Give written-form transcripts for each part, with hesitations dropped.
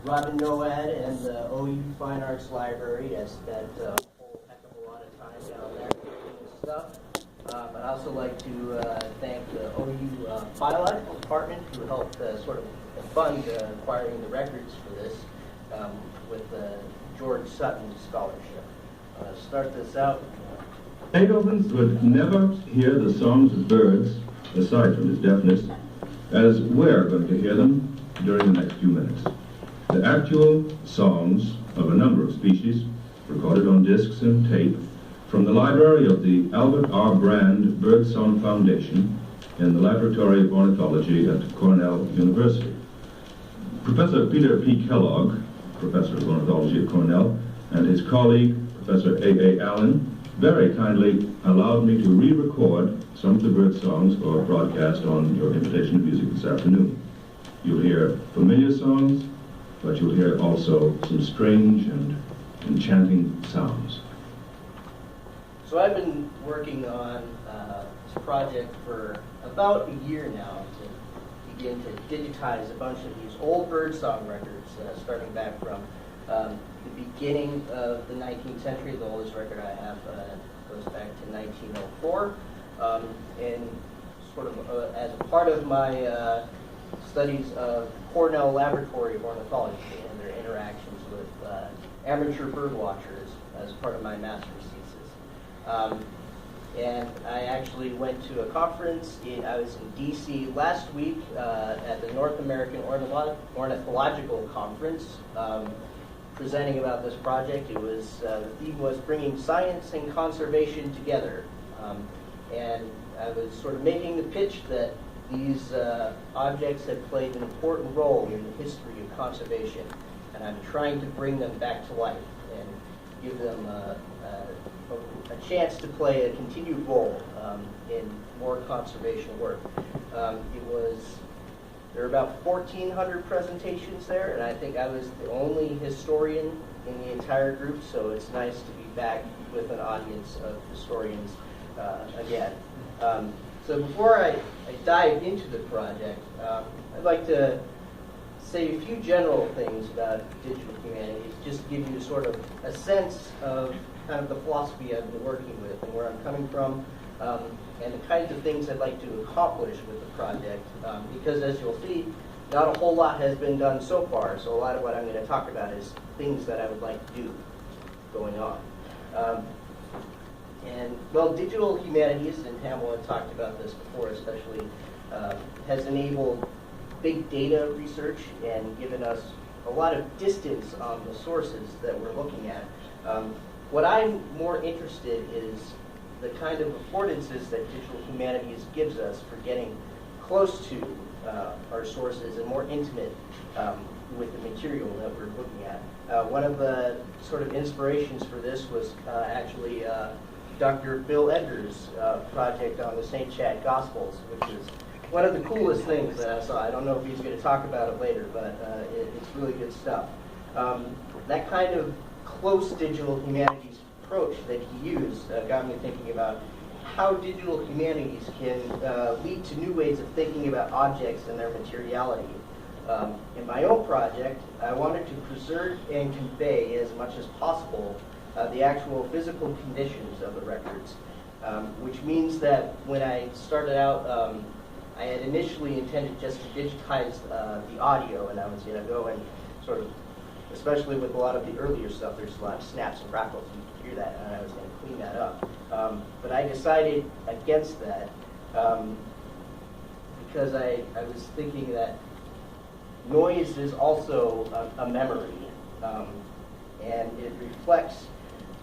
Robin Noad and the OU Fine Arts Library. I spent a whole heck of a lot of time down there doing stuff. I'd also like to thank the OU Biological Department who helped sort of fund acquiring the records for this with the George Sutton Scholarship. Start this out. Beethoven would never hear the songs of birds, aside from his deafness, as we're going to hear them during the next few minutes. The actual songs of a number of species, recorded on discs and tape, from the library of the Albert R. Brand Birdsong Foundation in the Laboratory of Ornithology at Cornell University. Professor Peter P. Kellogg, Professor of Ornithology at Cornell, and his colleague, Professor A. Allen, very kindly allowed me to re-record some of the bird songs for broadcast on your invitation to music this afternoon. You'll hear familiar songs, but you'll hear also some strange and enchanting sounds. So I've been working on this project for about a year now to begin to digitize a bunch of these old birdsong records, starting back from the beginning of the 19th century. The oldest record I have goes back to 1904. And sort of as a part of my studies of Cornell Laboratory of Ornithology and their interactions with amateur bird watchers as part of my master's thesis. And I actually went to a conference. I was in D.C. last week at the North American Ornithological Conference, presenting about this project. It was the theme was bringing science and conservation together, and I was sort of making the pitch that these objects have played an important role in the history of conservation, and I'm trying to bring them back to life and give them a chance to play a continued role in more conservation work. There were about 1,400 presentations there, and I think I was the only historian in the entire group, so it's nice to be back with an audience of historians again. So before I dive into the project, I'd like to say a few general things about digital humanities, just to give you sort of a sense of kind of the philosophy I've been working with and where I'm coming from, and the kinds of things I'd like to accomplish with the project, because as you'll see, not a whole lot has been done so far, so a lot of what I'm going to talk about is things that I would like to do going on. And, well, digital humanities, and Pamela talked about this before especially, has enabled big data research and given us a lot of distance on the sources that we're looking at. What I'm more interested in is the kind of affordances that digital humanities gives us for getting close to our sources and more intimate with the material that we're looking at. One of the sort of inspirations for this was actually Dr. Bill Edgar's project on the St. Chad Gospels, which is one of the coolest things that I saw. I don't know if he's going to talk about it later, but it's really good stuff. That kind of close digital humanities approach that he used got me thinking about how digital humanities can lead to new ways of thinking about objects and their materiality. In my own project, I wanted to preserve and convey as much as possible the actual physical conditions of the records, which means that when I started out, I had initially intended just to digitize the audio, and I was going to go and sort of, especially with a lot of the earlier stuff, there's a lot of snaps and crackles, you can hear that, and I was going to clean that up. But I decided against that because I was thinking that noise is also a memory, and it reflects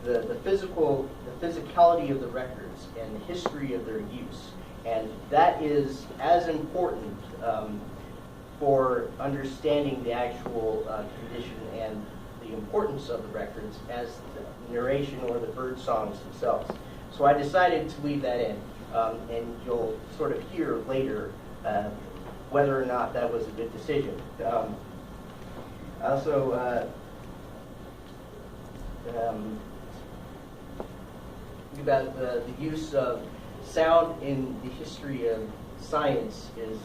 the physicality of the records and the history of their use. And that is as important for understanding the actual condition and the importance of the records as the narration or the bird songs themselves. So I decided to leave that in, and you'll sort of hear later whether or not that was a good decision. Also, about the use of sound in the history of science is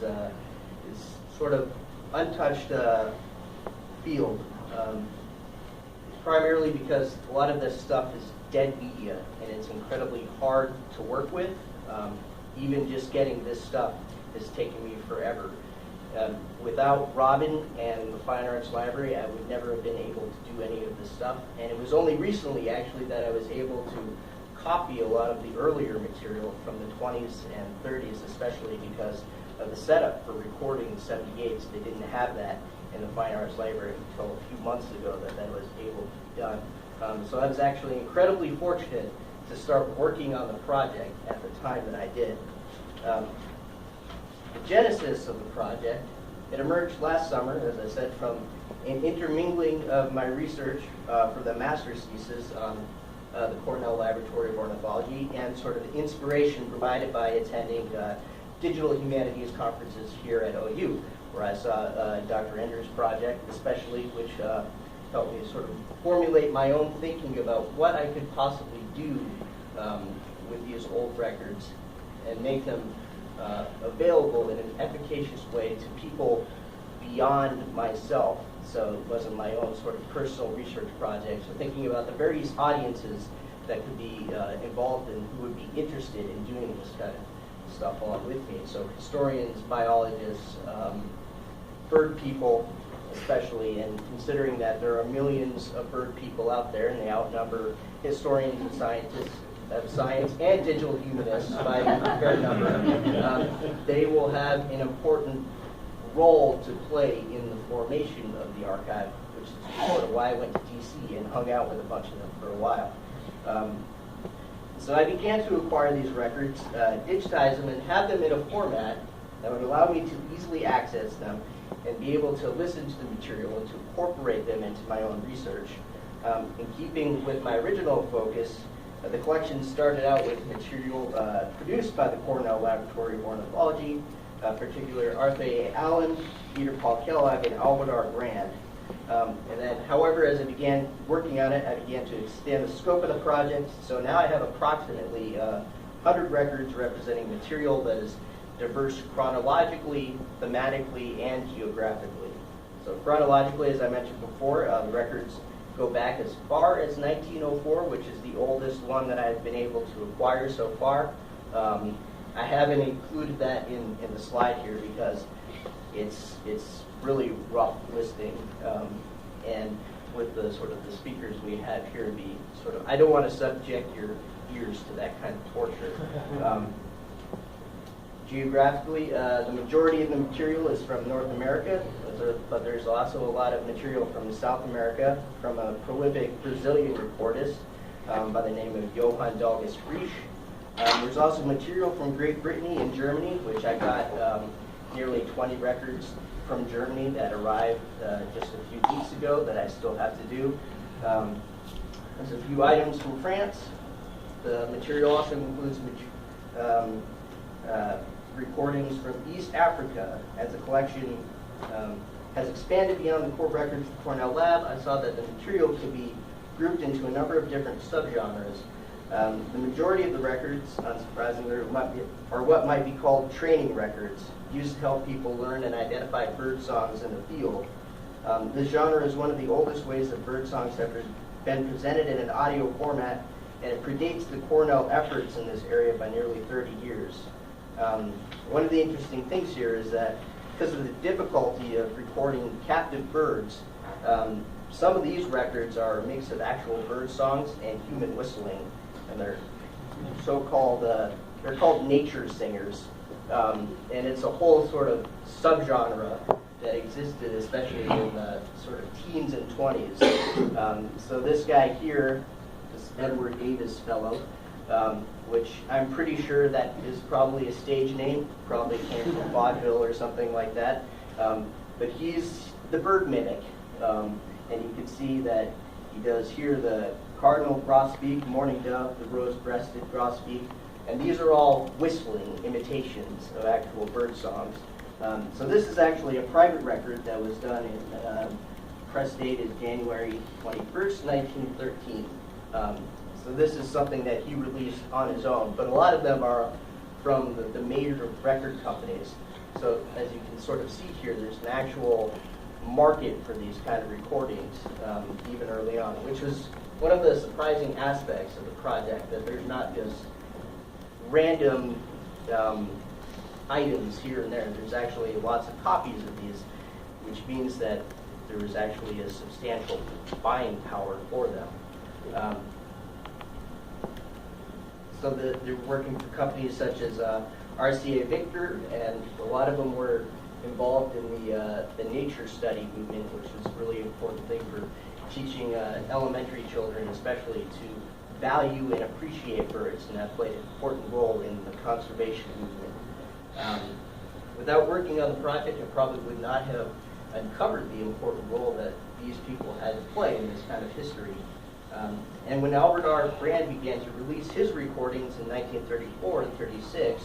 sort of untouched field. Primarily because a lot of this stuff is dead media, and it's incredibly hard to work with. Even just getting this stuff has taken me forever. Without Robin and the Fine Arts Library, I would never have been able to do any of this stuff. And it was only recently, actually, that I was able to copy a lot of the earlier material from the 20s and 30s, especially because of the setup for recording 78s. They didn't have that in the Fine Arts Library until a few months ago that was able to be done. So I was actually incredibly fortunate to start working on the project at the time that I did. The genesis of the project, it emerged last summer, as I said, from an intermingling of my research for the master's thesis on the Cornell Laboratory of Ornithology and sort of the inspiration provided by attending digital humanities conferences here at OU, where I saw Dr. Ender's project especially, which helped me sort of formulate my own thinking about what I could possibly do with these old records and make them available in an efficacious way to people beyond myself. So it wasn't my own sort of personal research project. So thinking about the various audiences that could be involved and who would be interested in doing this kind of stuff along with me. So historians, biologists, bird people especially, and considering that there are millions of bird people out there and they outnumber historians and scientists of science and digital humanists by a fair number, they will have an important role to play in the formation of the archive, which is sort of why I went to DC and hung out with a bunch of them for a while. So I began to acquire these records, digitize them, and have them in a format that would allow me to easily access them and be able to listen to the material and to incorporate them into my own research. In keeping with my original focus, the collection started out with material produced by the Cornell Laboratory of Ornithology, particularly Arthur A. Allen, Peter Paul Kellogg, and Albert R. Grand. And then, however, as I began working on it, I began to expand the scope of the project. So now I have approximately 100 records representing material that is diverse chronologically, thematically, and geographically. So chronologically, as I mentioned before, the records go back as far as 1904, which is the oldest one that I've been able to acquire so far. I haven't included that in the slide here because it's really rough listing, and with the sort of the speakers we have here, be sort of, I don't want to subject your ears to that kind of torture. Geographically, the majority of the material is from North America, but there's also a lot of material from South America, from a prolific Brazilian recordist by the name of Johann Dalgas Frisch. There's also material from Great Britain and Germany, which I got nearly 20 records from Germany that arrived just a few weeks ago that I still have to do. There's a few items from France. The material also includes recordings from East Africa. As the collection has expanded beyond the core records of the Cornell Lab, I saw that the material could be grouped into a number of different subgenres. The majority of the records, unsurprisingly, are what might be called training records, used to help people learn and identify bird songs in the field. This genre is one of the oldest ways that bird songs have been presented in an audio format, and it predates the Cornell efforts in this area by nearly 30 years. One of the interesting things here is that because of the difficulty of recording captive birds, some of these records are a mix of actual bird songs and human whistling, and they're so-called, they're called nature singers, and it's a whole sort of subgenre that existed, especially in the sort of teens and 20s. So this guy here, this Edward Davis fellow, which I'm pretty sure that is probably a stage name, probably came from vaudeville or something like that. But he's the bird mimic, and you can see that he does here the cardinal grosbeak, mourning dove, the rose-breasted grosbeak, and these are all whistling imitations of actual bird songs. So this is actually a private record that was done in press dated January 21st, 1913. So this is something that he released on his own, but a lot of them are from the major record companies. So as you can sort of see here, there's an actual market for these kind of recordings even early on, which was one of the surprising aspects of the project, that there's not just random items here and there. There's actually lots of copies of these, which means that there was actually a substantial buying power for them. So they're working for companies such as RCA Victor, and a lot of them were involved in the nature study movement, which was a really important thing for teaching elementary children especially to value and appreciate birds, and that played an important role in the conservation movement. Without working on the project, I probably would not have uncovered the important role that these people had to play in this kind of history. And when Albert R. Brand began to release his recordings in 1934 and 36,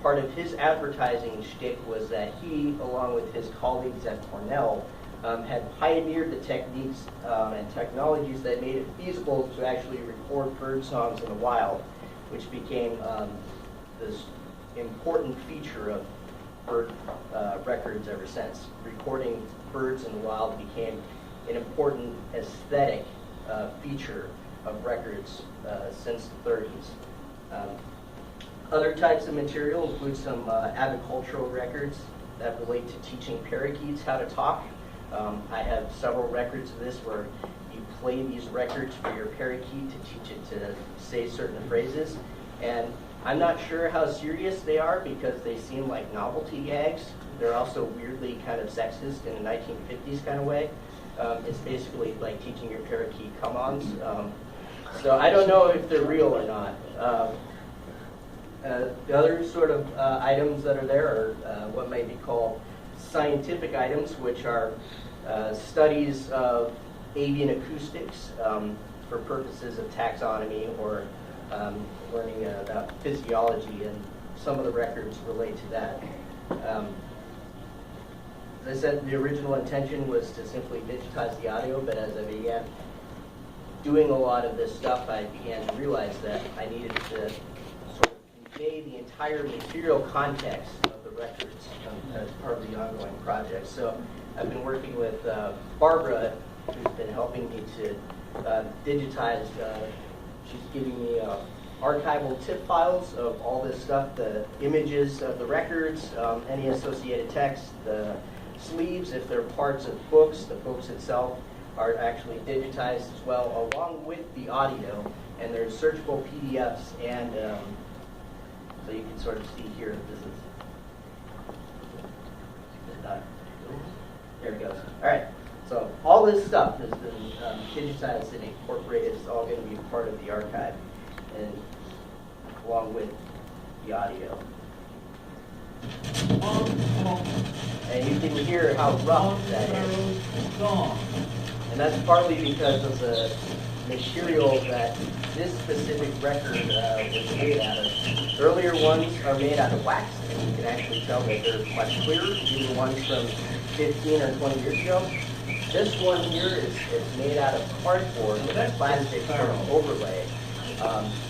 part of his advertising shtick was that he, along with his colleagues at Cornell, had pioneered the techniques and technologies that made it feasible to actually record bird songs in the wild, which became this important feature of bird records ever since. Recording birds in the wild became an important aesthetic feature of records since the 30s. Other types of material include some agricultural records that relate to teaching parakeets how to talk. I have several records of this where you play these records for your parakeet to teach it to say certain phrases. And I'm not sure how serious they are because they seem like novelty gags. They're also weirdly kind of sexist in a 1950s kind of way. It's basically like teaching your parakeet come-ons. So I don't know if they're real or not. The other sort of items that are there are what might be called scientific items, which are studies of avian acoustics for purposes of taxonomy or learning about physiology, and some of the records relate to that. As I said, the original intention was to simply digitize the audio, but as I began doing a lot of this stuff, I began to realize that I needed to sort of convey the entire material context of the records as part of the ongoing project. So I've been working with Barbara, who's been helping me to digitize. She's giving me archival TIFF files of all this stuff, the images of the records, any associated text, the sleeves, if they're parts of books, the books itself are actually digitized as well, along with the audio, and there's searchable PDFs, and so you can sort of see here, this is, there it goes. All right, so all this stuff has been digitized and incorporated. It's all going to be part of the archive, and along with the audio. And you can hear how rough that is. And that's partly because of the material that this specific record was made out of. Earlier ones are made out of wax, and you can actually tell that they're much clearer, even ones from 15 or 20 years ago. This one here is made out of cardboard with a plastic sort of overlay.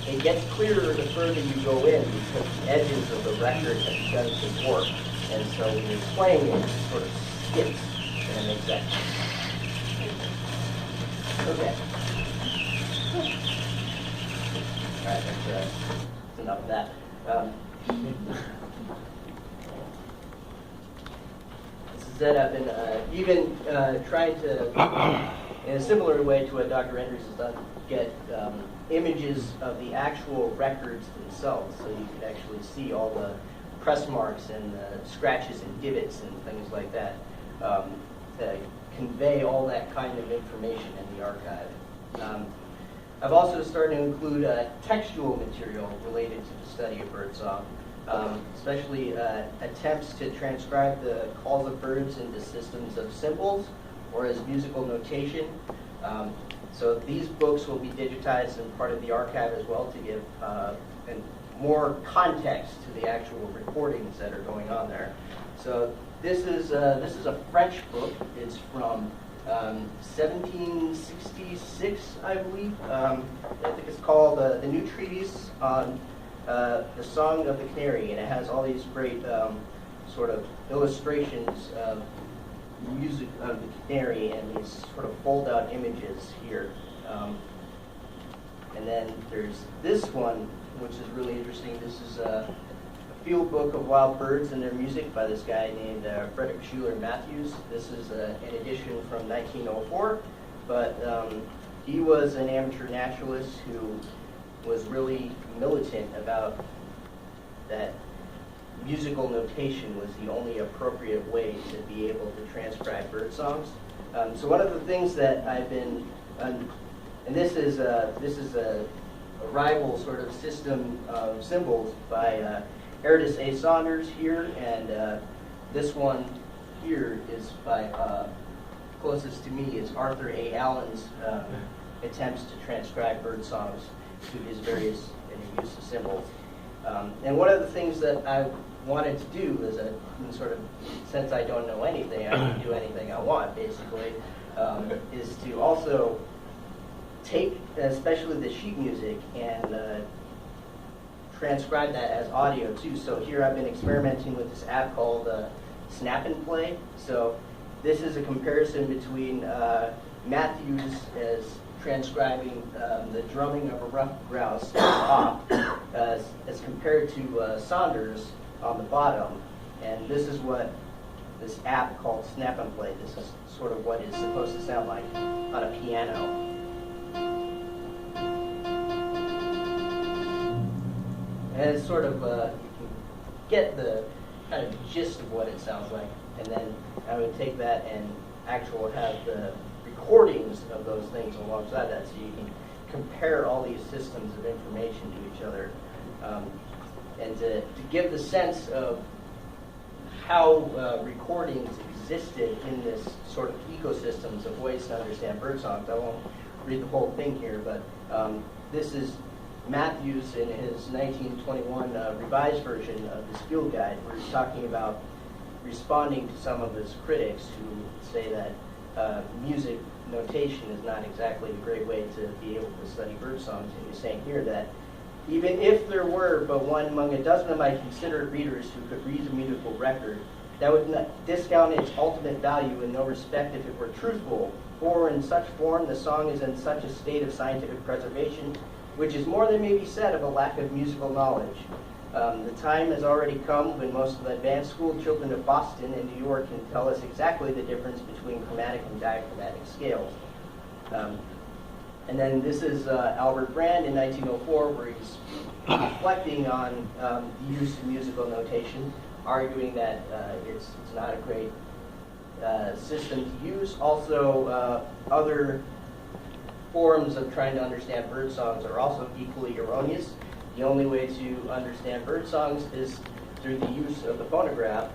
It gets clearer the further you go in because the edges of the record have begun to warp. And so when you're playing it, it sort of skips and it makes that. Okay. All right, that's enough of that. This is it. I've been even trying to, in a similar way to what Dr. Enders has done, get images of the actual records themselves, so you can actually see all the press marks and scratches and divots and things like that, to convey all that kind of information in the archive. I've also started to include textual material related to the study of birdsong, especially attempts to transcribe the calls of birds into systems of symbols or as musical notation. So these books will be digitized and part of the archive as well to give more context to the actual recordings that are going on there. So this is a French book. It's from 1766, I believe. I think it's called the New Treatise on the Song of the Canary, and it has all these great sort of illustrations of music of the Canary and these sort of fold-out images here. And then there's this one, which is really interesting. This is a field book of wild birds and their music by this guy named Frederick Schuler Matthews. This is an edition from 1904, but he was an amateur naturalist who was really militant about that musical notation was the only appropriate way to be able to transcribe bird songs. So one of the things that I've been, and this is a rival sort of system of symbols by Treatise A. Saunders here, and this one here is by, closest to me is Arthur A. Allen's attempts to transcribe bird songs to his various use of symbols. And one of the things that I wanted to do is sort of, since I don't know anything, I can do anything I want, basically, is to also take, especially the sheet music, and transcribe that as audio too. So here I've been experimenting with this app called Snap and Play. So this is a comparison between Matthews as transcribing the drumming of a ruffed grouse off as compared to Saunders on the bottom. And this is what this app called Snap and Play, this is sort of what it's supposed to sound like on a piano. And it's sort of, you can get the kind of gist of what it sounds like. And then I would take that and have the recordings of those things alongside that, so you can compare all these systems of information to each other. And to give the sense of how recordings existed in this sort of ecosystems of ways to understand bird songs. I won't read the whole thing here, but this is Matthews in his 1921 revised version of this field guide, where he's talking about responding to some of his critics who say that music notation is not exactly a great way to be able to study bird songs. And he's saying here that even if there were but one among a dozen of my considerate readers who could read the musical record, that would not discount its ultimate value in no respect if it were truthful, for in such form the song is in such a state of scientific preservation, which is more than may be said of a lack of musical knowledge. The time has already come when most of the advanced school children of Boston and New York can tell us exactly the difference between chromatic and diachromatic scales. And then this is Albert Brand in 1904, where he's reflecting on the use of musical notation, arguing that it's not a great system to use. Also, other forms of trying to understand bird songs are also equally erroneous. The only way to understand bird songs is through the use of the phonograph,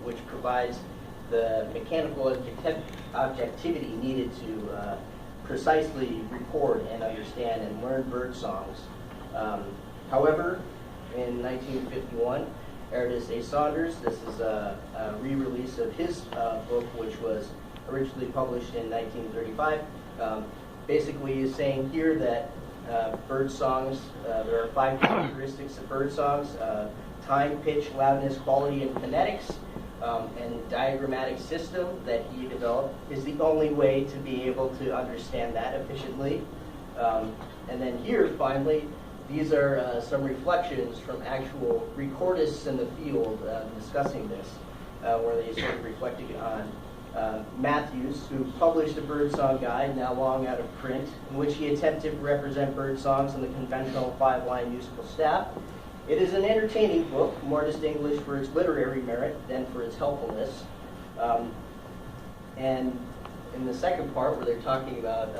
which provides the mechanical objectivity needed to precisely record and understand and learn bird songs. However, in 1951, Treatise A. Saunders, this is a re-release of his book, which was originally published in 1935, basically is saying here that bird songs, there are 5 characteristics of bird songs: time, pitch, loudness, quality, and phonetics. And diagrammatic system that he developed is the only way to be able to understand that efficiently. And then here, finally, these are some reflections from actual recordists in the field discussing this, where they sort of reflected on Matthews, who published a birdsong guide, now long out of print, in which he attempted to represent bird songs in the conventional 5-line musical staff. It is an entertaining book, more distinguished for its literary merit than for its helpfulness. And in the second part, where they're talking about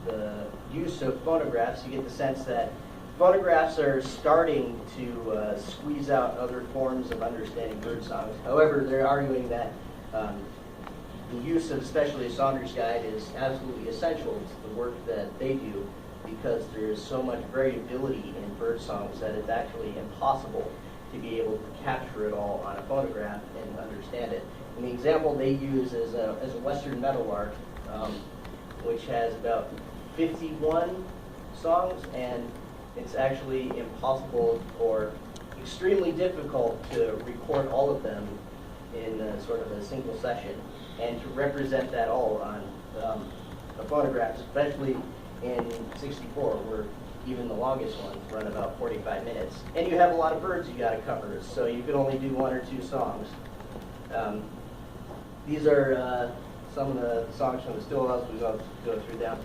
the use of phonographs, you get the sense that phonographs are starting to squeeze out other forms of understanding bird songs. However, they're arguing that the use of especially a Saunders guide is absolutely essential to the work that they do, because there is so much variability in bird songs that it's actually impossible to be able to capture it all on a phonograph and understand it. And the example they use is a Western meadowlark, which has about 51 songs, and it's actually impossible or extremely difficult to record all of them in sort of a single session. and to represent that all on a phonograph, especially in '64, where even the longest ones run about 45 minutes. And you have a lot of birds you got to cover, so you can only do 1 or 2 songs. These are some of the songs from the Stillwells. We won't go through them.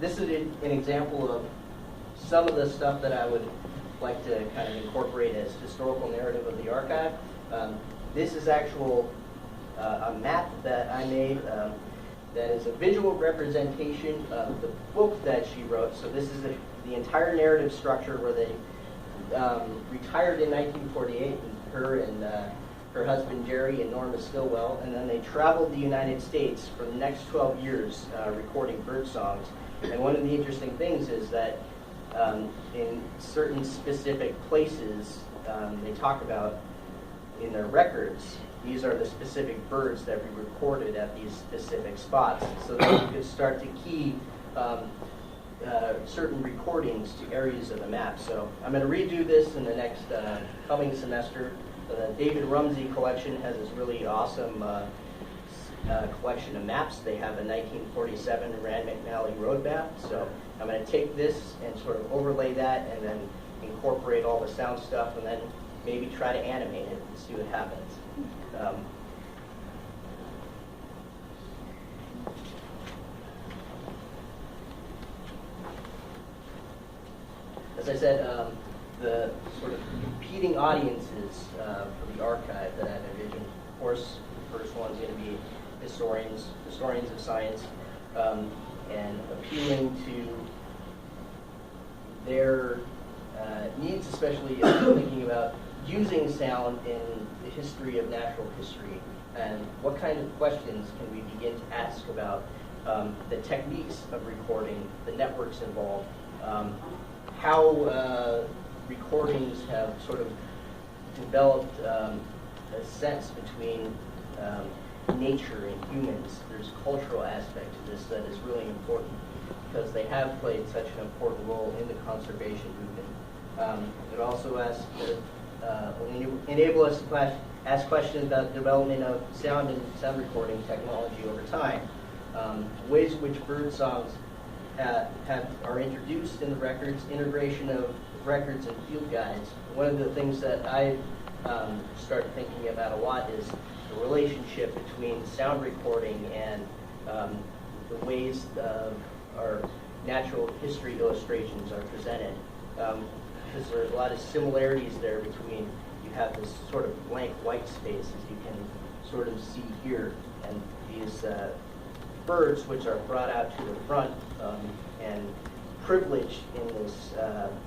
This is an example of some of the stuff that I would like to kind of incorporate as historical narrative of the archive. This is actual a map that I made that is a visual representation of the book that she wrote. So this is the entire narrative structure where they retired in 1948, and her and her husband Jerry and Norma Stillwell, and then they traveled the United States for the next 12 years recording bird songs. And one of the interesting things is that in certain specific places they talk about in their records, these are the specific birds that we recorded at these specific spots, so that you could start to key certain recordings to areas of the map. So I'm going to redo this in the next coming semester. The David Rumsey collection has this really awesome collection of maps. They have a 1947 Rand McNally road map. So I'm going to take this and sort of overlay that and then incorporate all the sound stuff and then maybe try to animate it and see what happens. As I said, the sort of competing audiences for the archive that I've envisioned. Of course, the first one's going to be historians of science, and appealing to their needs, especially thinking about using sound in the history of natural history, and what kind of questions can we begin to ask about the techniques of recording, the networks involved, how recordings have sort of developed a sense between nature and humans. There's a cultural aspect to this that is really important because they have played such an important role in the conservation movement. It also will enable us to ask questions about the development of sound and sound recording technology over time, ways in which bird songs are introduced in the records, integration of records and field guides. One of the things that I started thinking about a lot is the relationship between sound recording and the ways our natural history illustrations are presented. Because there are a lot of similarities there between, you have this sort of blank white space, as you can sort of see here, and these birds which are brought out to the front and privileged in this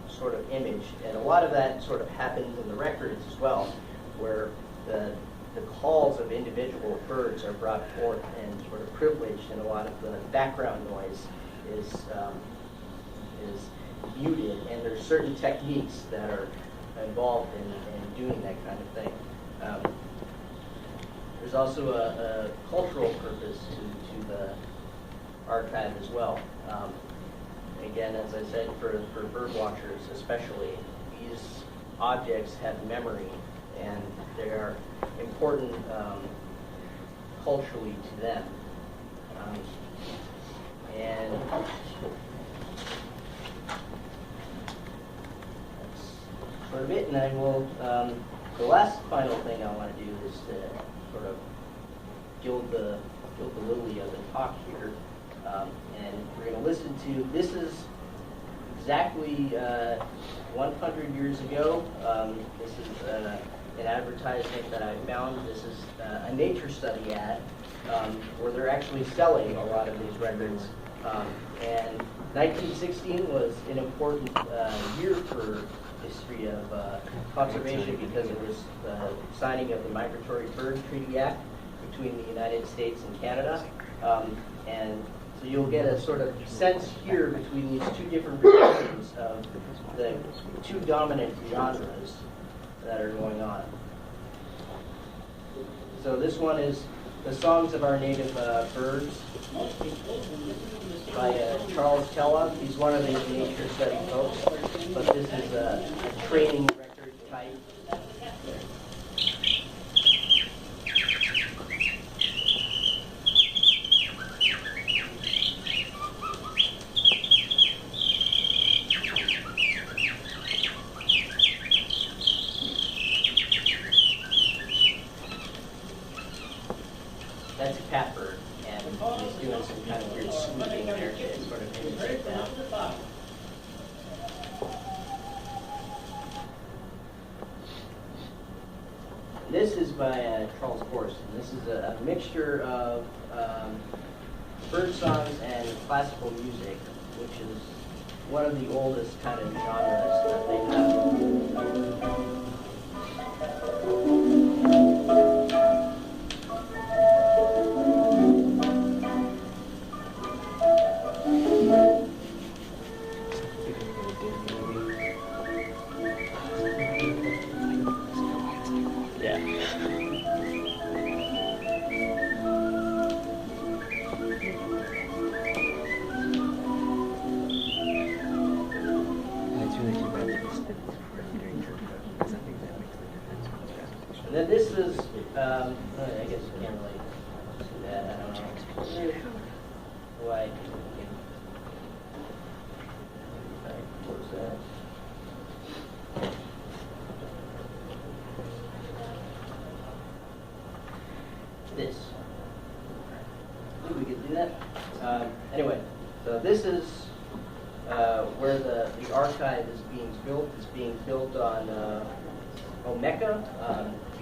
sort of image. And a lot of that sort of happens in the records as well, where the calls of individual birds are brought forth and sort of privileged, and a lot of the background noise is muted, and there's certain techniques that are involved in doing that kind of thing. There's also a cultural purpose to the archive as well. Again, as I said, for bird watchers especially, these objects have memory, and they are important culturally to them. And that's sort of it. And I will, the last final thing I want to do is to sort of gild the lily of the talk here. And we're going to listen to, this is exactly 100 years ago. This is an advertisement that I found. This is a nature study ad where they're actually selling a lot of these records. And 1916 was an important year for history of conservation because it was the signing of the Migratory Bird Treaty Act between the United States and Canada. And so you'll get a sort of sense here between these two different recordings of the two dominant genres that are going on. So this one is The Songs of Our Native Birds by Charles Kellogg. He's one of these nature study folks, but this is a training record type. Blackbird, and he's doing some kind of weird sweeping there to sort of imitate that. This is by Charles Forrest, and this is a mixture of bird songs and classical music, which is one of the oldest kind of genres that they have. And then this is, I guess you can't really see that, I don't know. Why? Close that. This. Ooh, we could do that. Anyway, so this is where the archive is being built. It's being built on Omeka,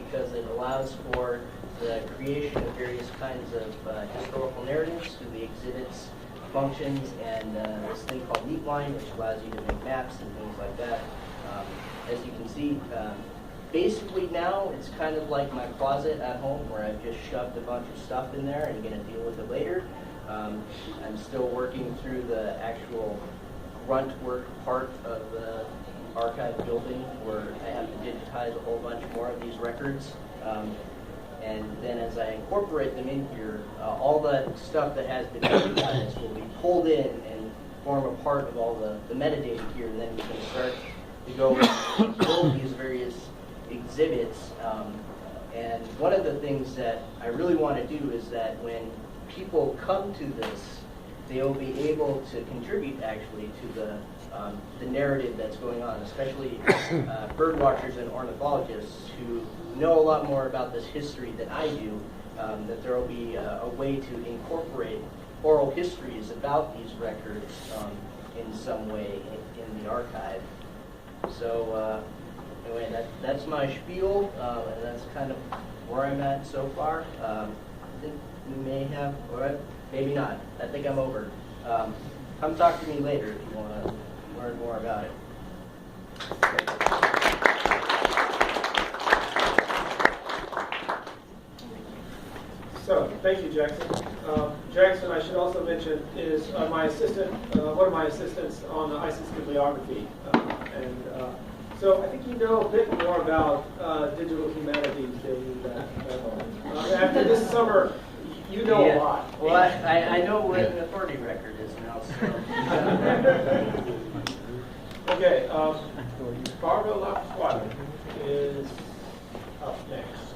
because it allows for the creation of various kinds of historical narratives through the exhibits, functions, and this thing called Neatline, which allows you to make maps and things like that. As you can see, basically now it's kind of like my closet at home where I've just shoved a bunch of stuff in there and I'm going to deal with it later. I'm still working through the actual grunt work part of the archive building where I have to digitize a whole bunch more of these records. And then as I incorporate them in here, all the stuff that has been digitized will be pulled in and form a part of all the metadata here, and then we can start to go and build these various exhibits. And one of the things that I really want to do is that when people come to this, they'll be able to contribute actually to the narrative that's going on, especially bird watchers and ornithologists who know a lot more about this history than I do, that there will be a way to incorporate oral histories about these records in some way in the archive. So anyway, that's my spiel, and that's kind of where I'm at so far. I think we may have, or maybe not. I think I'm over. Come talk to me later if you want to learn more about it. So, thank you, Jackson. Jackson, I should also mention, is my assistant, one of my assistants on the ISIS bibliography. So I think you know a bit more about digital humanities than after this summer, you know a lot. Well, I know what an authority record is now, so. Okay, Barbara Laffoy is up next.